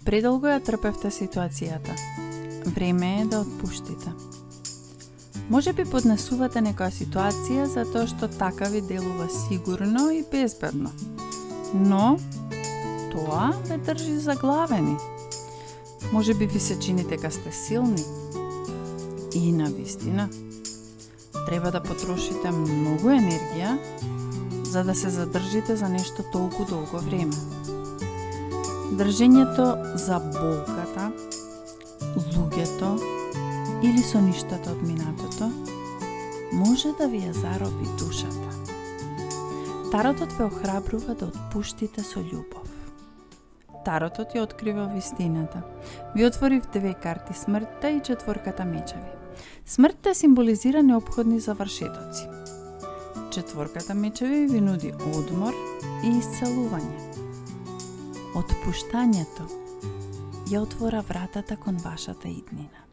Предолго ја трпевте ситуацијата. Време е да отпуштите. Може би поднесувате некоја ситуација затоа што така ви делува сигурно и безбедно. Но тоа ве држи заглавени. Може би ви се чини дека сте силни. И навистина, треба да потрошите многу енергија за да се задржите за нешто толку долго време. Држењето за болката, луѓето или соништата од минатото може да ви ја зароби душата. Таротот ве охрабрува да отпуштите со љубов. Таротот ја открива вистината. Ви отворив 2 карти смртта и 4 мечеви. Смртта символизира неопходни завршетоци. 4 мечеви ви нуди одмор и исцелување. Отпуштањето ја отвора вратата кон вашата иднина.